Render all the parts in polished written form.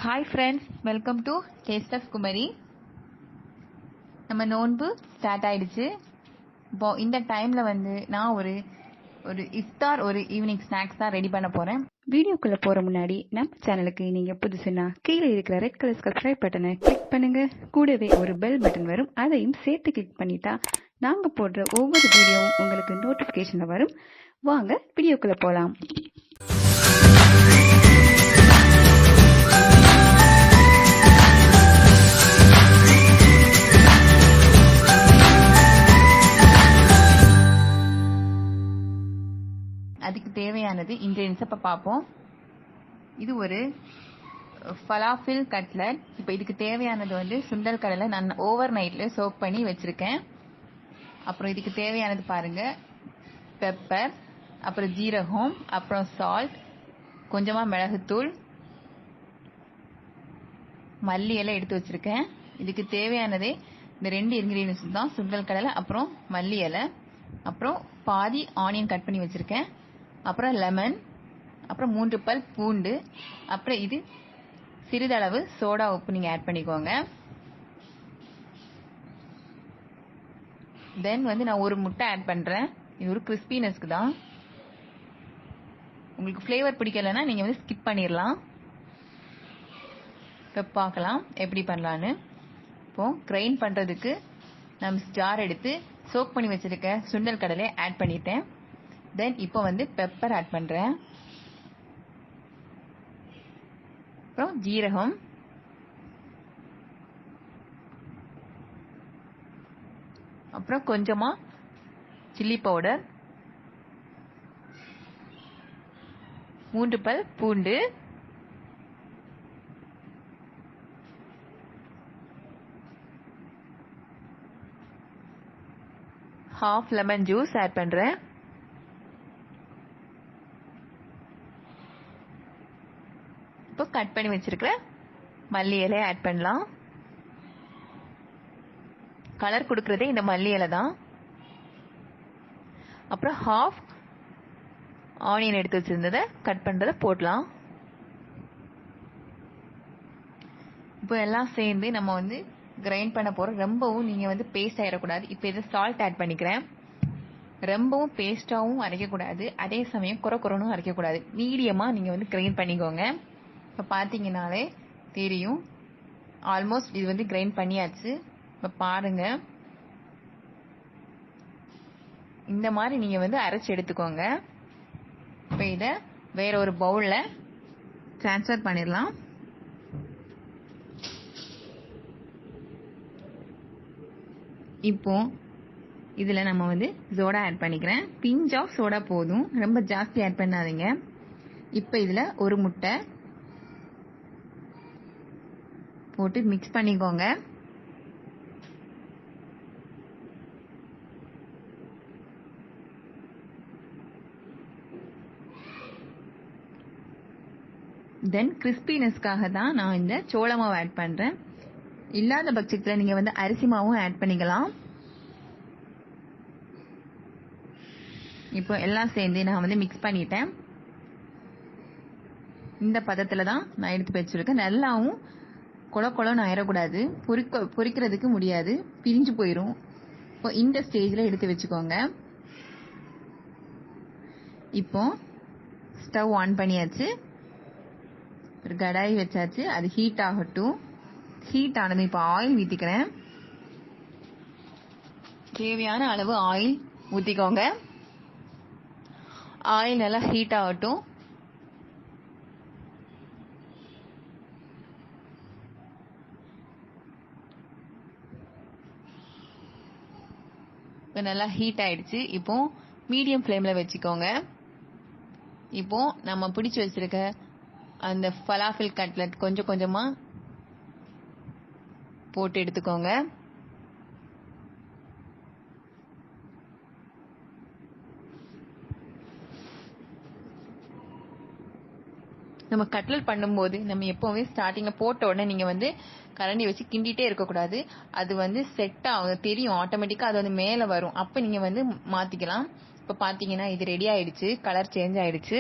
Hi friends, welcome to taste of Kumari. நம்ம நோன்பு start ஆயிடுச்சு. இப்போ இந்த டைம்ல நான் ஒரு இஃப்தார் ஒரு ஈவினிங் ஸ்நாக்ஸ் தான் ரெடி பண்ண போறேன். வீடியோக்குள்ள போற முன்னாடி நம்ம சேனலுக்கு நீங்க புதுசுனா கீழே இருக்கிற ரெட் கலர் சப்ஸ்கிரைப் பட்டனை கிளிக் பண்ணுங்க. கூடவே ஒரு பெல் பட்டன் வரும், அதையும் சேர்த்து கிளிக் பண்ணிட்டா நாங்க போடுற ஒவ்வொரு வீடியோவும் உங்களுக்கு நோட்டிபிகேஷன்ல வரும். வாங்க வீடியோக்குள்ள போலாம். அதுக்கு தேவையானது இன்கிரீடியன்ஸ் இப்போ பார்ப்போம். இது ஒரு ஃபலாஃபில் கட்லட். இப்போ இதுக்கு தேவையானது சுண்டல் கடலை நான் ஓவர் நைட்ல சோக் பண்ணி வச்சிருக்கேன். அப்புறம் இதுக்கு தேவையானது பாருங்க, பெப்பர், அப்புறம் ஜீரகம், அப்புறம் சால்ட், கொஞ்சமா மிளகுத்தூள், மல்லி எல்லாம் எடுத்து வச்சிருக்கேன். இதுக்கு தேவையானதே இந்த 2 இன்கிரீடியன்ஸ் தான், சுண்டல் கடலை அப்புறம் மல்லி இலை, அப்புறம் பாதி ஆனியன் கட் பண்ணி வச்சிருக்கேன், அப்புறம் லெமன், அப்புறம் 3 பல் பூண்டு, அப்புறம் இது சிறிதளவு சோடா உப்பு நீங்க ஆட் பண்ணிக்கோங்க. தென் நான் ஒரு முட்டை ஆட் பண்றேன். இது ஒரு கிறிஸ்பினஸ்க்கு தான். உங்களுக்கு ஃப்ளேவர் பிடிக்கலன்னா நீங்க ஸ்கிப் பண்ணிடலாம். இப்போ பார்க்கலாம் எப்படி பண்ணலான்னு. இப்போ கிரைண்ட் பண்றதுக்கு நம்ம ஜார் எடுத்து சோக் பண்ணி வச்சிருக்க சுண்டல் கடலை ஆட் பண்ணிட்டேன். தென் இப்போ பெப்பர் ஆட் பண்றேன், அப்புறம் ஜீரகம், அப்புறம் கொஞ்சமா சில்லி பவுடர், 3 பல் பூண்டு, half லெமன் ஜூஸ் ஆட் பண்றேன். இப்போ கட் பண்ணி வச்சிருக்கிற மல்லி இலை ஆட் பண்ணலாம். கலர் கொடுக்கறதே இந்த மல்லி இலை தான். அப்புறம் half ஆனியன் எடுத்து வச்சிருந்ததை கட் பண்றதை போடலாம். இப்போ எல்லாம் சேர்ந்து நம்ம கிரைண்ட் பண்ண போறோம். ரொம்பவும் நீங்க பேஸ்ட் ஆயிடக்கூடாது. இப்போ இதை சால்ட் ஆட் பண்ணிக்கிறேன். ரொம்பவும் பேஸ்டாவும் அரைக்கக்கூடாது, அதே சமயம் குறைன்னு அரைக்கக்கூடாது. மீடியமா நீங்க கிரைண்ட் பண்ணிக்கோங்க. இப்போ பார்த்தீங்கன்னாலே தெரியும், ஆல்மோஸ்ட் இது கிரைண்ட் பண்ணியாச்சு. இப்போ பாருங்க, இந்த மாதிரி நீங்க அரைச்சு எடுத்துக்கோங்க. இப்போ இதை வேற ஒரு பவுல்ல டிரான்ஸ்ஃபர் பண்ணிடலாம். இப்போ இதுல நம்ம சோடா ஆட் பண்ணிக்கிறேன். பிஞ்ச் ஆஃப் சோடா போதும், ரொம்ப ஜாஸ்தி ஆட் பண்ணாதீங்க. இப்போ இதுல ஒரு முட்டை போட்டு மிக்ஸ் பண்ணிக்கோங்க. தென் கிறிஸ்பினஸ்க்காக தான் நான் இந்த சோள மாவு ஆட் பண்றேன். இல்லாத பட்சத்தில் நீங்க அரிசி மாவும் ஆட் பண்ணிக்கலாம். இப்போ எல்லாம் சேர்ந்து நான் மிக்ஸ் பண்ணிட்டேன். இந்த பதத்துல தான் நான் எடுத்து வச்சிருக்கேன். நல்லாவும் கொலன்னு ஆயிடக்கூடாது, பொரிக்கிறதுக்கு முடியாது, பிரிஞ்சு போயிடும். இப்போ இந்த ஸ்டேஜ்ல எடுத்து வச்சுக்கோங்க. இப்போ ஸ்டவ் ஆன் பண்ணியாச்சு, ஒரு கடாய் வச்சாச்சு, அது ஹீட் ஆகட்டும். ஹீட் ஆனது இப்போ ஆயில் ஊத்திக்கிறேன். தேவையான அளவு ஆயில் ஊத்திக்கோங்க. ஆயில் நல்லா ஹீட் ஆகட்டும். இப்போ நல்லா ஹீட் ஆயிடுச்சு. இப்போ மீடியம் ஃப்ளேம்ல வச்சுக்கோங்க. இப்போ நம்ம பிடிச்சு வச்சிருக்க அந்த ஃபலாஃபில் கட்லட் கொஞ்சம் கொஞ்சமா போட்டு எடுத்துக்கோங்க. நம்ம கட்லட் பண்ணும்போது நம்ம எப்பவுமே ஸ்டார்டிங்ல போட்ட உடனே நீங்க கரண்டி வச்சு கிண்டிட்டே இருக்கக்கூடாது. அது செட் ஆகும், தெரியும் ஆட்டோமேட்டிக்கா, அது மேல வரும். அப்ப நீங்க மாத்திக்கலாம். இப்ப பாத்தீங்கன்னா இது ரெடி ஆயிடுச்சு, கலர் சேஞ்ச் ஆயிடுச்சு.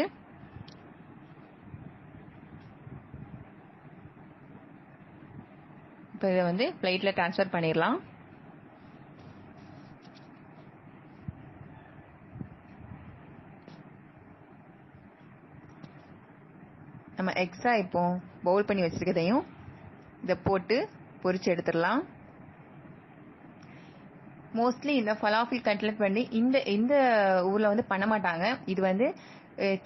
இப்போ இதை வந்து பிளேட்டில் ட்ரான்ஸ்ஃபர் பண்ணிடலாம். நம்ம எக்ஸ்ட்ரா இப்போ பவுல் பண்ணி வச்சுருக்கதையும் இதை போட்டு பொரிச்சு எடுத்துடலாம். மோஸ்ட்லி இந்த ஃபலாஃபில் கட்லெட் வந்து இந்த ஊரில் வந்து பண்ண மாட்டாங்க. இது வந்து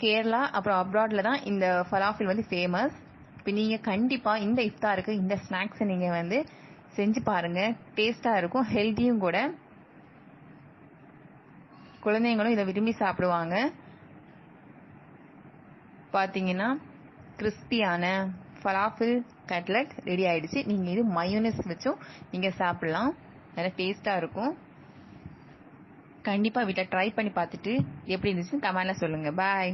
கேரளா அப்புறம் அப்ராடில் தான் இந்த ஃபலாஃபில் வந்து ஃபேமஸ். இப்போ நீங்கள் கண்டிப்பாக இந்த இஃப்தாருக்கு இந்த ஸ்நாக்ஸை நீங்கள் வந்து செஞ்சு பாருங்கள். டேஸ்ட்டாக இருக்கும், ஹெல்த்தியும் கூட. குழந்தைங்களும் இதை விரும்பி சாப்பிடுவாங்க. பார்த்தீங்கன்னா கிறிஸ்பியான ஃபலாஃபில் கட்லெட் ரெடி ஆயிடுச்சு. நீங்கள் இது மயோனஸ் வச்சும் நீங்கள் சாப்பிடலாம். நல்லா டேஸ்ட்டாக இருக்கும். கண்டிப்பாக வீட்டில் ட்ரை பண்ணி பார்த்துட்டு எப்படி இருந்துச்சுன்னு கமெண்ட்ல சொல்லுங்கள். பாய்.